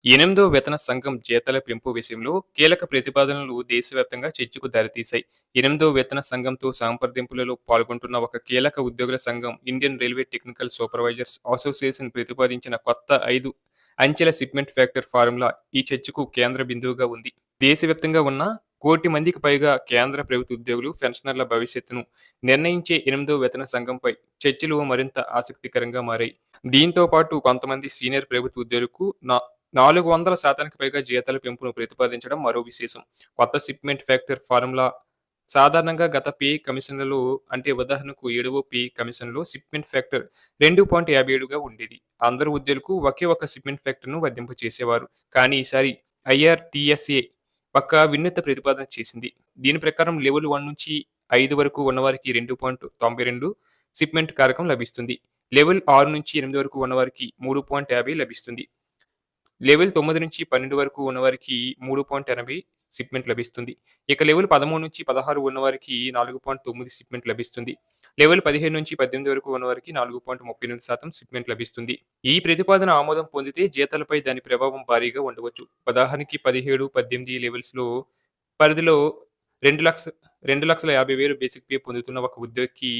ఎనిమిదో వేతన సంఘం జీతాల పెంపు విషయంలో కీలక ప్రతిపాదనలు దేశవ్యాప్తంగా చర్చకు దారితీశాయి. ఎనిమిదో వేతన సంఘంతో సంప్రదింపులలో పాల్గొంటున్న ఒక కీలక ఉద్యోగుల సంఘం Indian railway technical supervisors association ప్రతిపాదించిన కొత్త 5 అంచెల షిప్మెంట్ ఫ్యాక్టర్ ఫార్ములా ఈ చర్చకు కేంద్ర బిందువుగా ఉంది. దేశవ్యాప్తంగా ఉన్న 1,00,00,000 మందికి పైగా కేంద్ర ప్రభుత్వ ఉద్యోగులు, పెన్షనర్ల భవిష్యత్తును నిర్ణయించే ఎనిమిదో వేతన సంఘంపై చర్చలు మరింత ఆసక్తికరంగా మారాయి. దీంతో పాటు కొంతమంది సీనియర్ ప్రభుత్వ ఉద్యోగులకు 400% పైగా జీతాల పెంపును ప్రతిపాదించడం మరో విశేషం. కొత్త షిప్మెంట్ ఫ్యాక్టర్ ఫార్ములా సాధారణంగా గత పే కమిషన్లలో అంటే ఉదాహరణకు 7వ పే కమిషన్‌లో షిప్మెంట్ ఫ్యాక్టర్ 2.57గా ఉండేది. అందరు ఉద్యోగులకు ఒకే ఒక షిప్మెంట్ ఫ్యాక్టర్‌ను వర్తింపచేసేవారు. కానీ ఈసారి ఐఆర్‌టీఎస్‌ఏ ఒక వినూత్న ప్రతిపాదన చేసింది. దీని ప్రకారం లెవెల్ 1 నుంచి 5 వరకు ఉన్నవారికి 2.92 షిప్మెంట్ కారకం లభిస్తుంది. లెవెల్ 6 నుంచి 8 వరకు ఉన్నవారికి 3.50 లభిస్తుంది. లెవెల్ 9-12 వరకు ఉన్నవారికి 3.80 షిప్మెంట్ లభిస్తుంది. ఇక లెవెల్ 13-16 ఉన్నవారికి 4.9 షిప్మెంట్ లభిస్తుంది. లెవెల్ 15-18 వరకు ఉన్నవారికి 4.38% షిప్మెంట్ లభిస్తుంది. ఈ ప్రతిపాదన ఆమోదం పొందితే జీతాలపై దాని ప్రభావం భారీగా ఉండవచ్చు. ఉదాహరణకి 17, 18 లెవెల్స్‌లో పరిధిలో 2,50,000 బేసిక్ పే పొందుతున్న ఒక ఉద్యోగికి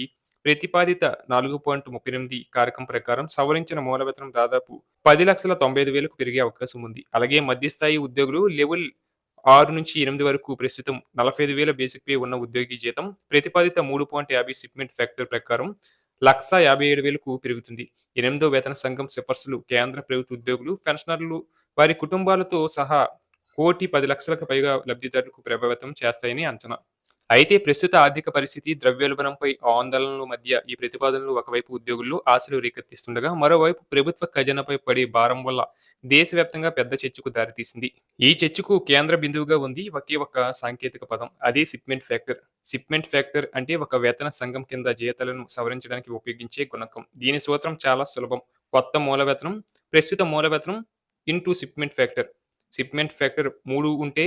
ప్రతిపాదిత 4.38 కారకం ప్రకారం సవరించిన మూల వేతనం దాదాపు 10,95,000కు పెరిగే అవకాశం ఉంది. అలాగే మధ్యస్థాయి ఉద్యోగులు లెవెల్ 6-8 వరకు ప్రస్తుతం 45,000 బేసిక్ పే ఉన్న ఉద్యోగి జీతం ప్రతిపాదిత 3.50 షిప్మెంట్ ఫ్యాక్టర్ ప్రకారం 1,57,000కు పెరుగుతుంది. ఎనిమిదో వేతన సంఘం సిఫార్సులు కేంద్ర ప్రభుత్వ ఉద్యోగులు, పెన్షనర్లు, వారి కుటుంబాలతో సహా 1,10,00,000కు పైగా లబ్ధిదారులకు ప్రభావితం చేస్తాయని అంచనా. అయితే ప్రస్తుత ఆర్థిక పరిస్థితి, ద్రవ్యోల్బణంపై ఆందోళనల మధ్య ఈ ప్రతిపాదనలు ఒకవైపు ఉద్యోగుల్లో ఆశలు రేకెత్తిస్తుండగా, మరోవైపు ప్రభుత్వ ఖజానాపై పడే భారం వల్ల దేశవ్యాప్తంగా పెద్ద చర్చకు దారితీసింది. ఈ చర్చకు కేంద్ర బిందువుగా ఉంది ఒకే ఒక్క సాంకేతిక పదం. అదే షిప్మెంట్ ఫ్యాక్టర్. షిప్మెంట్ ఫ్యాక్టర్ అంటే ఒక వేతన సంఘం కింద జీతాలను సవరించడానికి ఉపయోగించే గుణకం. దీని సూత్రం చాలా సులభం. కొత్త మూల వేతనం, ప్రస్తుత మూల వేతనం into shipment factor. Shipment factor 3 ఉంటే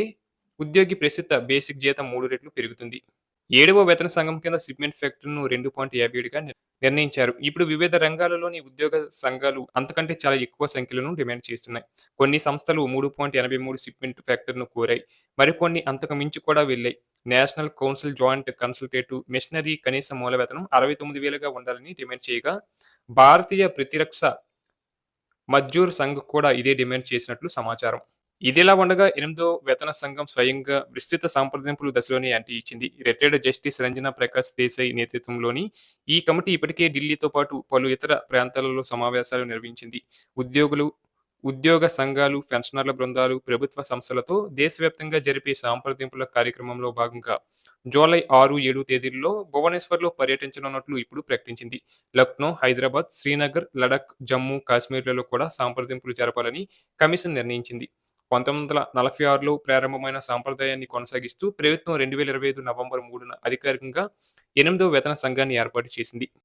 ఉద్యోగి ప్రస్తుత బేసిక్ జీతం 3 రెట్లు పెరుగుతుంది. 7వ వేతన సంఘం కింద షిప్మెంట్ ఫ్యాక్టర్‌ను 2.57గా నిర్ణయించారు. ఇప్పుడు వివిధ రంగాలలోని ఉద్యోగ సంఘాలు అంతకంటే చాలా ఎక్కువ సంఖ్యలను డిమాండ్ చేస్తున్నాయి. కొన్ని సంస్థలు 3.83 షిప్మెంట్ ఫ్యాక్టర్‌ను కోరాయి. మరికొన్ని అంతకు మించి కూడా వెళ్లాయి. National council joint consultative machinery కనీస మూల వేతనం 69,000గా ఉండాలని డిమాండ్ చేయగా, భారతీయ ప్రతిరక్ష మజ్దూర్ సంఘ్ కూడా ఇదే డిమాండ్ చేసినట్లు సమాచారం. ఇదిలా ఉండగా ఎనిమిదో వేతన సంఘం స్వయంగా విస్తృత సంప్రదింపుల దశలోనే యాంటీ ఇచ్చింది. రిటైర్డ్ జస్టిస్ రంజనా ప్రకాష్ దేశాయ్ నేతృత్వంలోని ఈ కమిటీ ఇప్పటికే ఢిల్లీతో పాటు పలు ఇతర ప్రాంతాలలో సమావేశాలు నిర్వహించింది. ఉద్యోగులు, ఉద్యోగ సంఘాలు, పెన్షనర్ల బృందాలు, ప్రభుత్వ సంస్థలతో దేశవ్యాప్తంగా జరిపే సంప్రదింపుల కార్యక్రమంలో భాగంగా జూలై 6, 7 తేదీల్లో భువనేశ్వర్‌లో పర్యటించనున్నట్లు ఇప్పుడు ప్రకటించింది. లక్నో, హైదరాబాద్, శ్రీనగర్, లడఖ్, జమ్మూ, కాశ్మీర్‌లలో కూడా సంప్రదింపులు జరపాలని కమిషన్ నిర్ణయించింది. 1946లో ప్రారంభమైన సాంప్రదాయాన్ని కొనసాగిస్తూ ప్రభుత్వం 2025 నవంబర్ 3న అధికారికంగా ఎనిమిదో వేతన సంఘాన్ని ఏర్పాటు చేసింది.